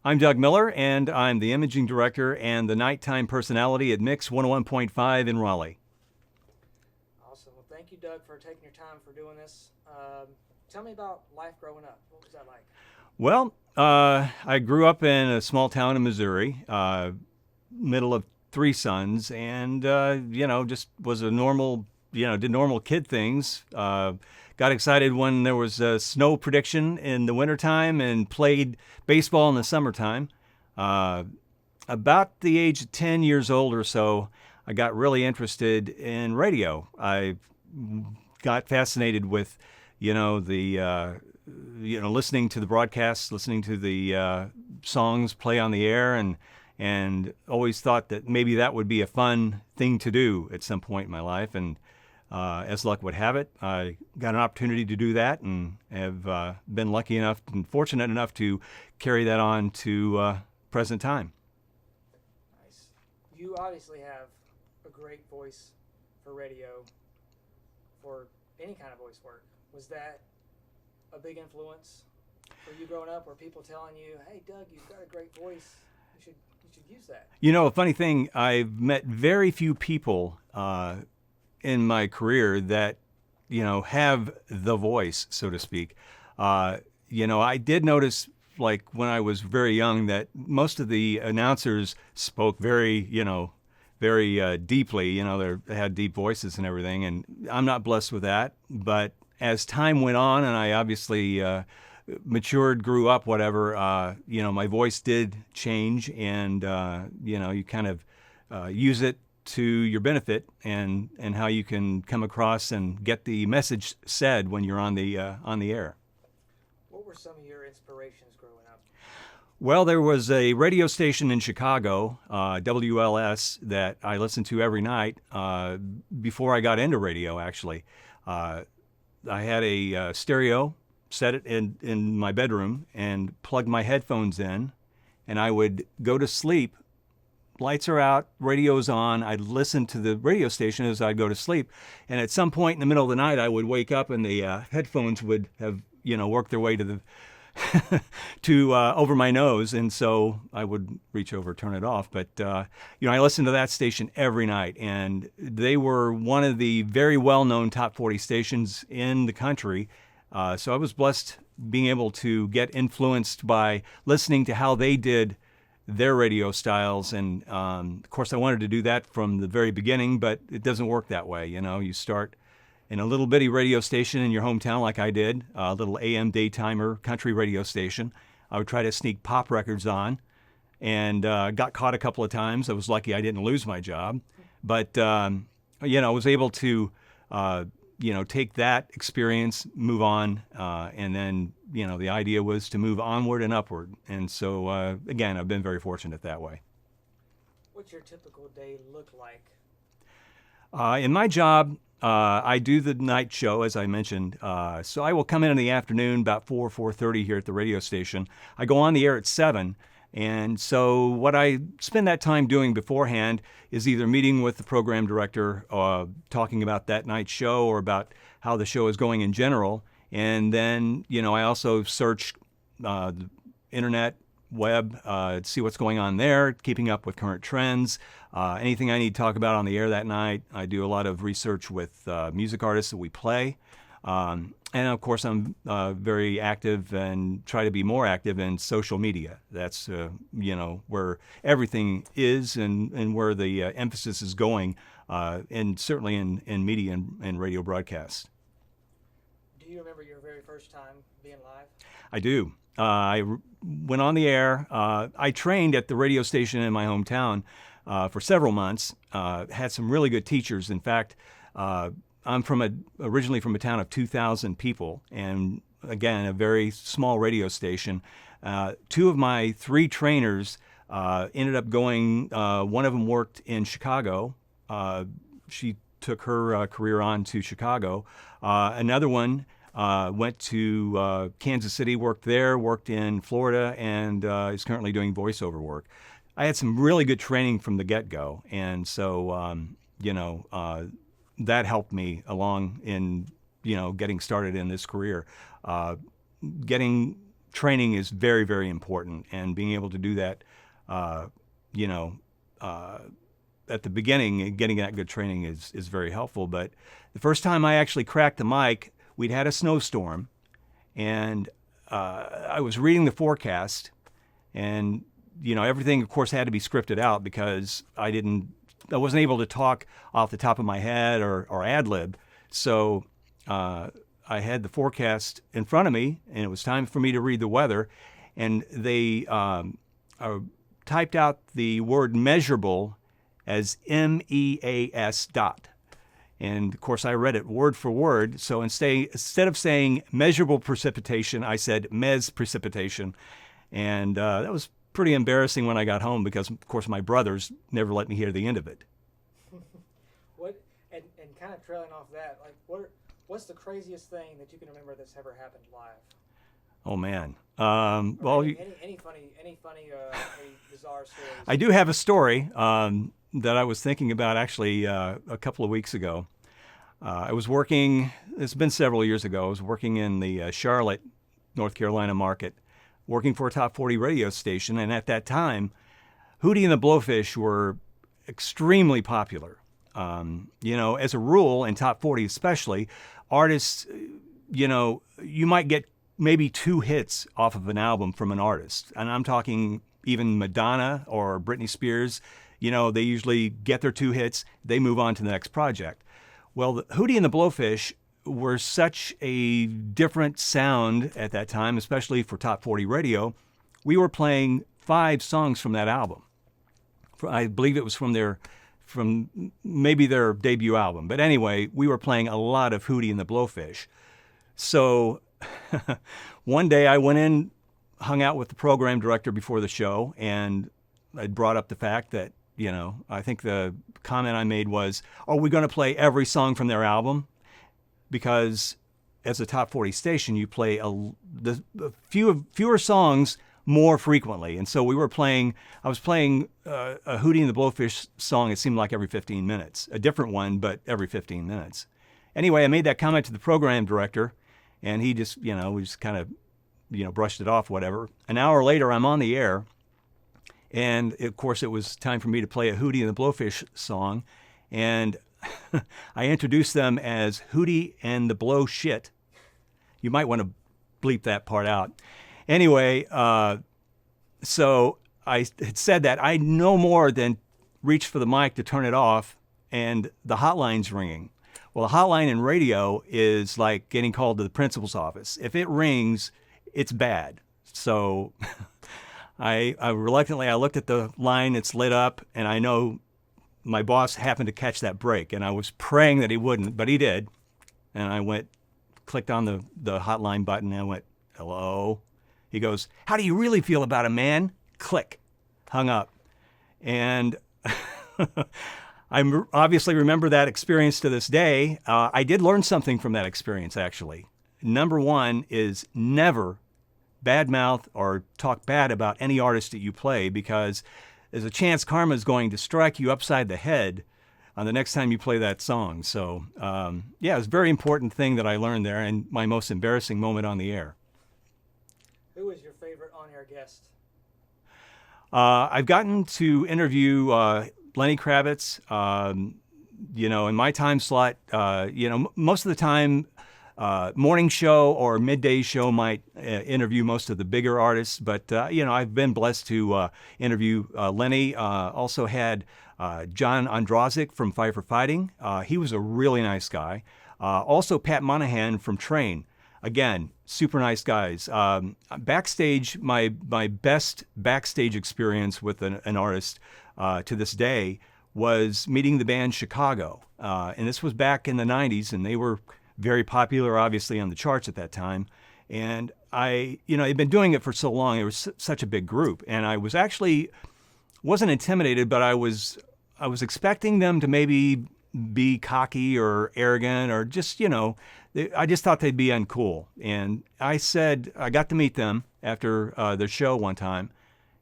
I'm Doug Miller, and I'm the imaging director and the nighttime personality at Mix 101.5 in Raleigh. Awesome. Well, thank you, Doug, for taking your time for doing this. Tell me about life growing up. What was that like? Well, I grew up in a small town in Missouri, middle of three sons, and, just was a normal, did normal kid things. Got excited when there was a snow prediction in the wintertime and played baseball in the summertime. Uh, about the age of 10 years old or so, I got really interested in radio. I got fascinated with, listening to the broadcasts, listening to the songs play on the air, and always thought that maybe that would be a fun thing to do at some point in my life. And as luck would have it, I got an opportunity to do that, and have been lucky enough and fortunate enough to carry that on to present time. Nice. You obviously have a great voice for radio, for any kind of voice work. Was that a big influence for you growing up? Were people telling you, "Hey, Doug, you've got a great voice. You should use that"? A funny thing, I've met very few people in my career that, have the voice, so to speak. I did notice, like when I was very young, that most of the announcers spoke very deeply. They had deep voices and everything, and I'm not blessed with that. But as time went on, and I obviously matured, grew up, whatever, my voice did change, and you kind of use it to your benefit, and how you can come across and get the message said when you're on the air. What were some of your inspirations growing up? Well, there was a radio station in Chicago, WLS, that I listened to every night before I got into radio, actually. I had a stereo, set it in my bedroom, and plugged my headphones in, and I would go to sleep. Lights are out, radio's on. I'd listen to the radio station as I'd go to sleep. And at some point in the middle of the night, I would wake up and the headphones would have, worked their way to the to over my nose, and so I would reach over, turn it off. But I listened to that station every night, and they were one of the very well-known top 40 stations in the country. So I was blessed being able to get influenced by listening to how they did their radio styles, and of course I wanted to do that from the very beginning, but it doesn't work that way. You start in a little bitty radio station in your hometown, like I did, a little AM daytimer country radio station. I would try to sneak pop records on, and got caught a couple of times. I was lucky I didn't lose my job, but I was able to take that experience, move on, and then the idea was to move onward and upward. And so again, I've been very fortunate that way. What's your typical day look like? In my job, I do the night show, as I mentioned. So I will come in the afternoon, about 4:30 here at the radio station. I go on the air at 7. And so what I spend that time doing beforehand is either meeting with the program director, talking about that night's show or about how the show is going in general. And then, I also search the internet, web, see what's going on there, keeping up with current trends. Anything I need to talk about on the air that night. I do a lot of research with music artists that we play. And of course, I'm very active and try to be more active in social media. That's, where everything is, and where the emphasis is going, and certainly in media and radio broadcasts. Do you remember your very first time being live? I do. I went on the air. I trained at the radio station in my hometown for several months, had some really good teachers. In fact, I'm originally from a town of 2,000 people, and again, a very small radio station. Two of my three trainers ended up going, one of them worked in Chicago. She took her career on to Chicago. Another one went to Kansas City, worked in Florida, and is currently doing voiceover work. I had some really good training from the get-go, and so, that helped me along in, getting started in this career. Getting training is very, very important, and being able to do that, you know, at the beginning, getting that good training is very helpful. But the first time I actually cracked the mic, we'd had a snowstorm, and I was reading the forecast, and you know, everything of course had to be scripted out because I wasn't able to talk off the top of my head or ad lib. So I had the forecast in front of me, and it was time for me to read the weather, and they typed out the word measurable as MEAS dot. And of course, I read it word for word. So instead of saying measurable precipitation, I said MES precipitation. And that was pretty embarrassing when I got home because, of course, my brothers never let me hear the end of it. What and kind of trailing off that, like what's the craziest thing that you can remember that's ever happened live? Oh man. Well, any funny, any bizarre stories? I do have a story that I was thinking about actually a couple of weeks ago. I was working. It's been several years ago. I was working in the Charlotte, North Carolina market, working for a top 40 radio station, and at that time, Hootie and the Blowfish were extremely popular. You know, as a rule, in top 40 especially, artists, you know, you might get maybe 2 hits off of an album from an artist. And I'm talking even Madonna or Britney Spears. You know, they usually get their 2 hits, they move on to the next project. Well, the Hootie and the Blowfish were such a different sound at that time, especially for top 40 radio. We were playing 5 songs from that album. I believe it was from maybe their debut album. But anyway, we were playing a lot of Hootie and the Blowfish. So one day I went in, hung out with the program director before the show, and I brought up the fact that, you know, I think the comment I made was, are we going to play every song from their album? Because as a top 40 station, you play fewer songs more frequently. And so I was playing a Hootie and the Blowfish song, it seemed like every 15 minutes. A different one, but every 15 minutes. Anyway, I made that comment to the program director, and he just, you know, we just kind of, you know, brushed it off, whatever. An hour later, I'm on the air, and of course it was time for me to play a Hootie and the Blowfish song, and I introduced them as Hootie and the Blow Shit. You might want to bleep that part out. Anyway, so I had said that. I no more than reached for the mic to turn it off, and the hotline's ringing. Well, a hotline in radio is like getting called to the principal's office. If it rings, it's bad. So I reluctantly, I looked at the line, it's lit up, and I know my boss happened to catch that break, and I was praying that he wouldn't, but he did. And I clicked on the hotline button, and I went, hello? He goes, how do you really feel about him, man? Click. Hung up. And I obviously remember that experience to this day. I did learn something from that experience, actually. Number one is never badmouth or talk bad about any artist that you play, because there's a chance karma is going to strike you upside the head on the next time you play that song. So, yeah, it was a very important thing that I learned there, and my most embarrassing moment on the air. Who was your favorite on-air guest? I've gotten to interview Lenny Kravitz. You know, in my time slot, you know, most of the time, morning show or midday show might interview most of the bigger artists, but you know, I've been blessed to interview Lenny. Also had John Ondrazik from Fight for Fighting. He was a really nice guy. Also Pat Monahan from Train. Again, super nice guys. Backstage, my best backstage experience with an artist to this day was meeting the band Chicago. And this was back in the 90s, and they were very popular, obviously, on the charts at that time. And you know, they'd been doing it for so long. It was such a big group. And I wasn't intimidated, but I was expecting them to maybe be cocky or arrogant or just, you know, I just thought they'd be uncool. And I got to meet them after their show one time.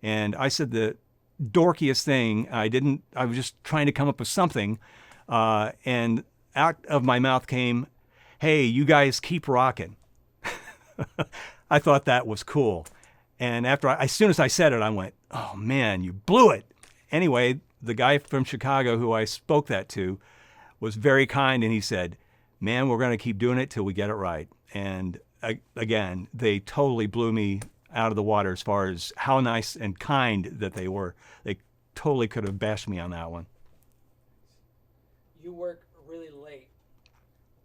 And I said the dorkiest thing. I was just trying to come up with something. And out of my mouth came, hey, you guys keep rocking. I thought that was cool. And as soon as I said it, I went, "Oh man, you blew it." Anyway, the guy from Chicago who I spoke that to was very kind, and he said, "Man, we're going to keep doing it till we get it right." And again, they totally blew me out of the water as far as how nice and kind that they were. They totally could have bashed me on that one. You work really late.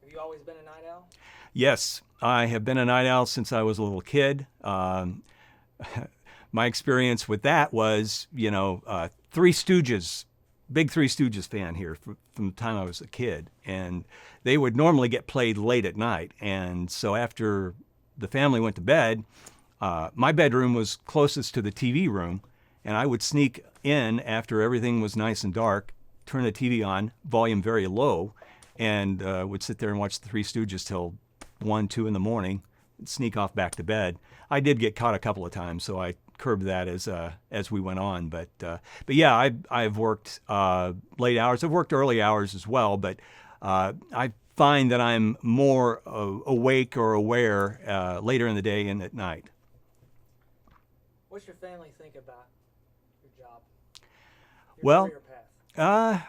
Have you always been a night owl? Yes, I have been a night owl since I was a little kid. My experience with that was, Three Stooges, big Three Stooges fan here from the time I was a kid. And they would normally get played late at night. And so after the family went to bed, my bedroom was closest to the TV room. And I would sneak in after everything was nice and dark, turn the TV on, volume very low, and would sit there and watch the Three Stooges till 1, 2 in the morning, and sneak off back to bed. I did get caught a couple of times, so I curbed that as we went on. But yeah, I've worked late hours. I've worked early hours as well, but I find that I'm more awake or aware later in the day and at night. What's your family think about your job? Your Well, career path?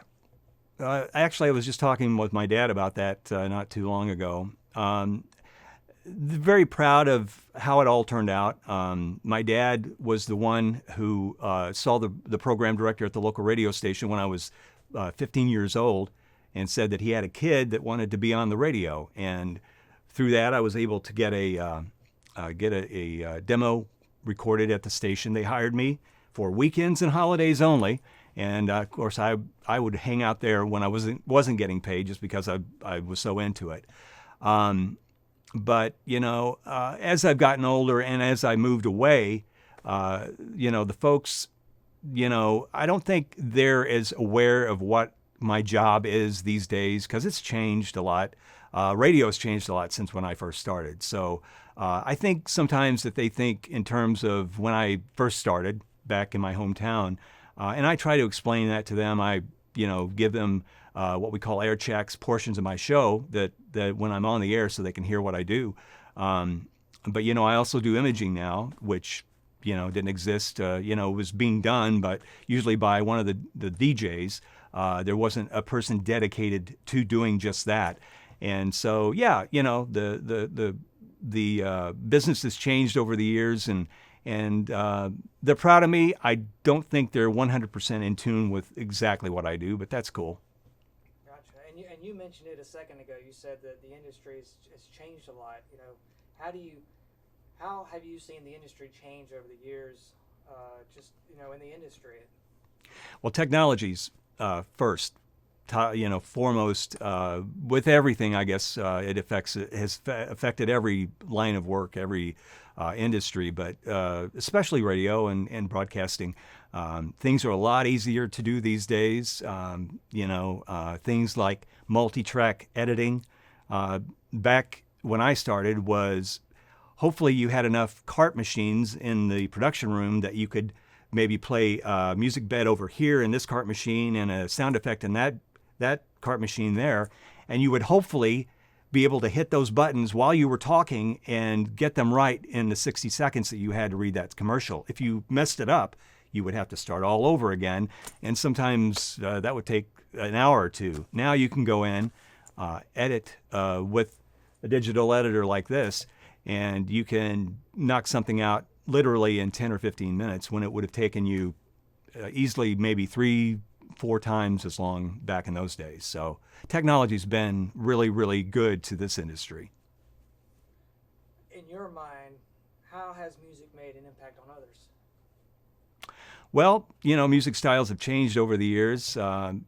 Actually, I was just talking with my dad about that not too long ago. Very proud of how it all turned out. My dad was the one who saw the program director at the local radio station when I was 15 years old and said that he had a kid that wanted to be on the radio. And through that, I was able to get a demo recorded at the station. They hired me for weekends and holidays only. And of course, I would hang out there when I wasn't getting paid just because I was so into it. But as I've gotten older and as I moved away, the folks, I don't think they're as aware of what my job is these days because it's changed a lot. Radio's changed a lot since when I first started. So I think sometimes that they think in terms of when I first started back in my hometown. And I try to explain that to them. I, give them what we call air checks, portions of my show that when I'm on the air so they can hear what I do. But, I also do imaging now, which, didn't exist, was being done, but usually by one of the DJs. There wasn't a person dedicated to doing just that. And so, yeah, the business has changed over the years and they're proud of me. I don't think they're 100% in tune with exactly what I do, but that's cool. Gotcha. And you mentioned it a second ago. You said that the industry has changed a lot. How have you seen the industry change over the years? In the industry. Well, technology's first, foremost with everything. I guess it has affected every line of work, every industry, but especially radio and broadcasting. Things are a lot easier to do these days. Things like multi-track editing. Back when I started was hopefully you had enough cart machines in the production room that you could maybe play a music bed over here in this cart machine and a sound effect in that cart machine there, and you would hopefully be able to hit those buttons while you were talking and get them right in the 60 seconds that you had to read that commercial. If you messed it up, you would have to start all over again, and sometimes that would take an hour or two. Now you can go in, edit with a digital editor like this, and you can knock something out literally in 10 or 15 minutes when it would have taken you easily maybe 3-4 times as long back in those days. So technology's been really, really good to this industry. In your mind, how has music made an impact on others? Well, music styles have changed over the years. I'm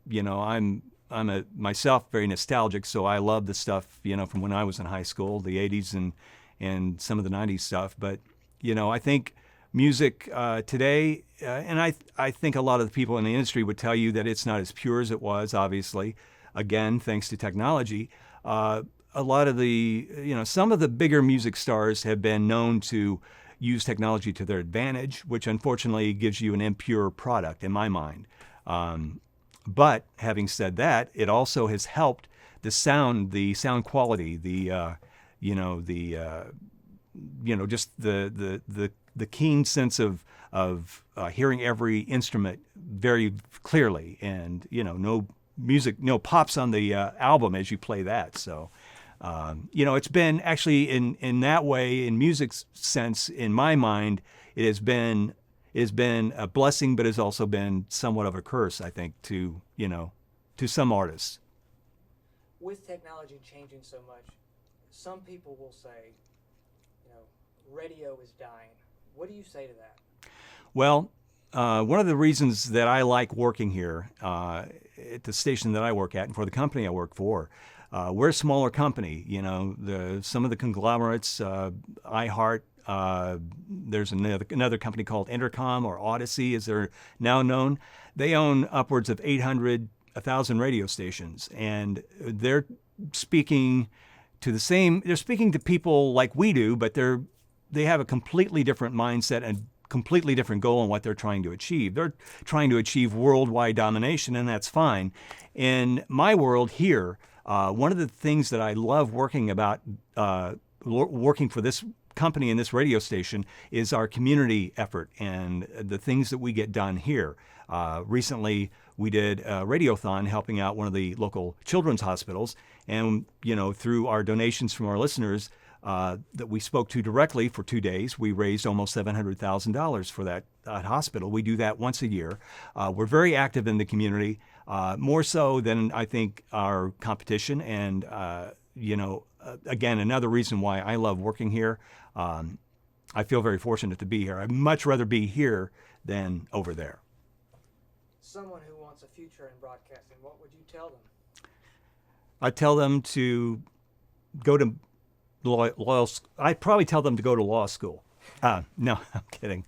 myself very nostalgic, so I love the stuff, from when I was in high school, the 80s and some of the 90s stuff. But, I think music today, and I think a lot of the people in the industry would tell you that it's not as pure as it was, obviously, again, thanks to technology. A lot of the, some of the bigger music stars have been known to use technology to their advantage, which unfortunately gives you an impure product in my mind. But having said that, it also has helped the sound quality, just the keen sense of hearing every instrument very clearly, and no music, no pops on the album as you play that. So, it's been actually in that way, in music's sense, in my mind, it has been a blessing, but has also been somewhat of a curse, I think, to some artists. With technology changing so much, some people will say, radio is dying. What do you say to that? Well, one of the reasons that I like working here at the station that I work at and for the company I work for, we're a smaller company. Some of the conglomerates, iHeart, there's another company called Intercom, or Odyssey as they're now known. They own upwards of 1,000 radio stations, and they're speaking they're speaking to people like we do, but they have a completely different mindset and completely different goal in what they're trying to achieve. They're trying to achieve worldwide domination, and that's fine. In my world here, one of the things that I love working for this company and this radio station is our community effort and the things that we get done here. Recently, we did a radiothon helping out one of the local children's hospitals, and through our donations from our listeners that we spoke to directly for 2 days, we raised almost $700,000 for that hospital. We do that once a year. We're very active in the community, more so than I think our competition, and again, another reason why I love working here. I feel very fortunate to be here. I'd much rather be here than over there. Someone who wants a future in broadcasting, what would you tell them? I'd tell them to go to I'd probably tell them to go to law school. No, I'm kidding.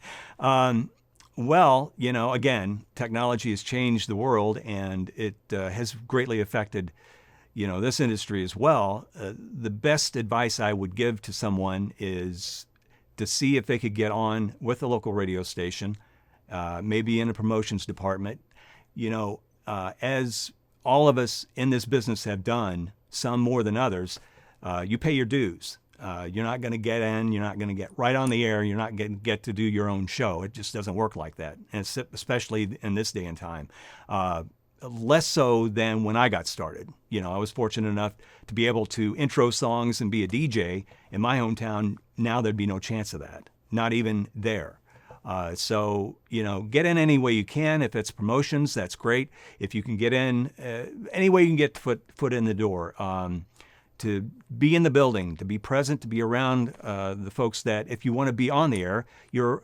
Well, again, technology has changed the world, and it has greatly affected this industry as well. The best advice I would give to someone is to see if they could get on with a local radio station, maybe in a promotions department. As all of us in this business have done, some more than others, you pay your dues. You're not going to get in. You're not going to get right on the air. You're not going to get to do your own show. It just doesn't work like that, and especially in this day and time. Less so than when I got started. I was fortunate enough to be able to intro songs and be a DJ in my hometown. Now there'd be no chance of that, not even there. So, get in any way you can. If it's promotions, that's great. If you can get in any way you can get foot in the door, to be in the building, to be present, to be around the folks that, if you want to be on the air, you're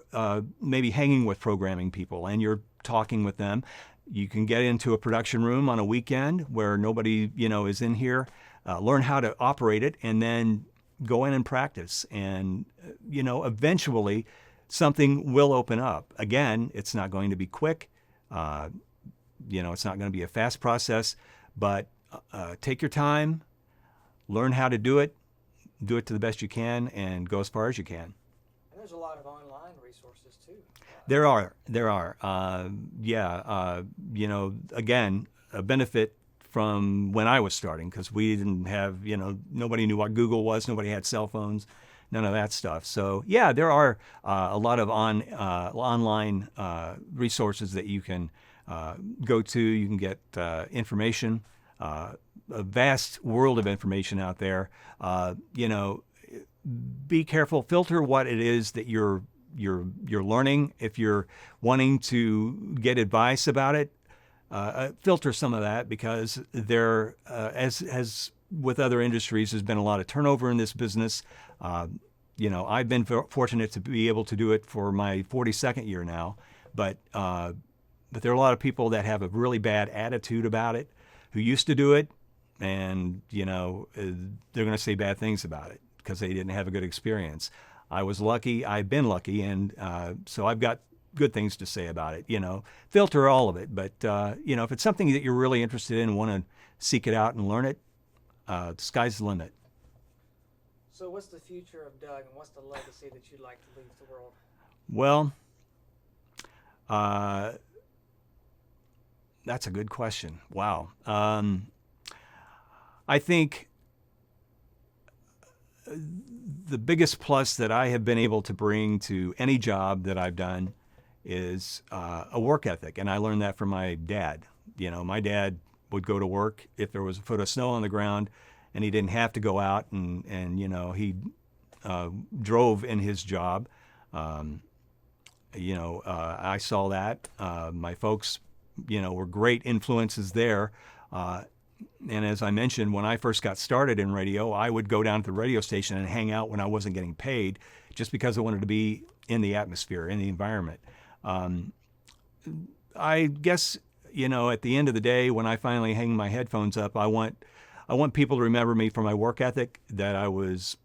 maybe hanging with programming people and you're talking with them. You can get into a production room on a weekend where nobody, is in here, learn how to operate it, and then go in and practice. And, eventually something will open up. Again, it's not going to be quick. It's not going to be a fast process, but take your time, learn how to do it to the best you can, and go as far as you can. And there's a lot of online resources too. There are. Again, a benefit from when I was starting, because we didn't have, nobody knew what Google was, nobody had cell phones, none of that stuff. So yeah, there are a lot of online resources that you can go to. You can get information, a vast world of information out there. Be careful, filter what it is that you're learning. If you're wanting to get advice about it, filter some of that, because there, as with other industries, there's been a lot of turnover in this business. I've been fortunate to be able to do it for my 42nd year now, but there are a lot of people that have a really bad attitude about it, who used to do it, and they're going to say bad things about it because they didn't have a good experience. I was lucky. I've been lucky, and so I've got good things to say about it. Filter all of it, but if it's something that you're really interested in and want to seek it out and learn it, the sky's the limit. So what's the future of Doug, and what's the legacy that you'd like to leave the world? Well, that's a good question. Wow. I think the biggest plus that I have been able to bring to any job that I've done is a work ethic, and I learned that from my dad. You know, my dad would go to work if there was a foot of snow on the ground, and he didn't have to go out, and you know, he drove in his job. I saw that. My folks, you know, were great influences there. And as I mentioned, when I first got started in radio, I would go down to the radio station and hang out when I wasn't getting paid, just because I wanted to be in the atmosphere, in the environment. I guess, you know, at the end of the day, when I finally hang my headphones up, I want people to remember me for my work ethic, that I was,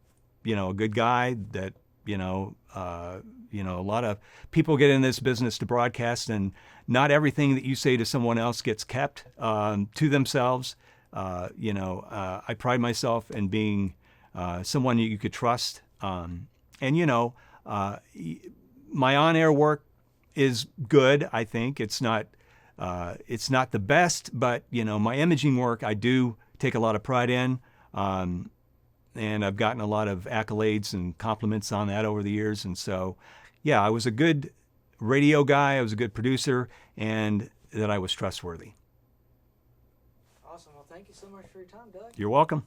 you know, a good guy, that, a lot of people get in this business to broadcast, and not everything that you say to someone else gets kept to themselves. I pride myself in being someone you could trust. My on-air work is good. I think it's not the best, but you know, my imaging work I do take a lot of pride in, and I've gotten a lot of accolades and compliments on that over the years. And so, yeah, I was a good radio guy. I was a good producer, and that I was trustworthy. Awesome. Well, thank you so much for your time, Doug. You're welcome.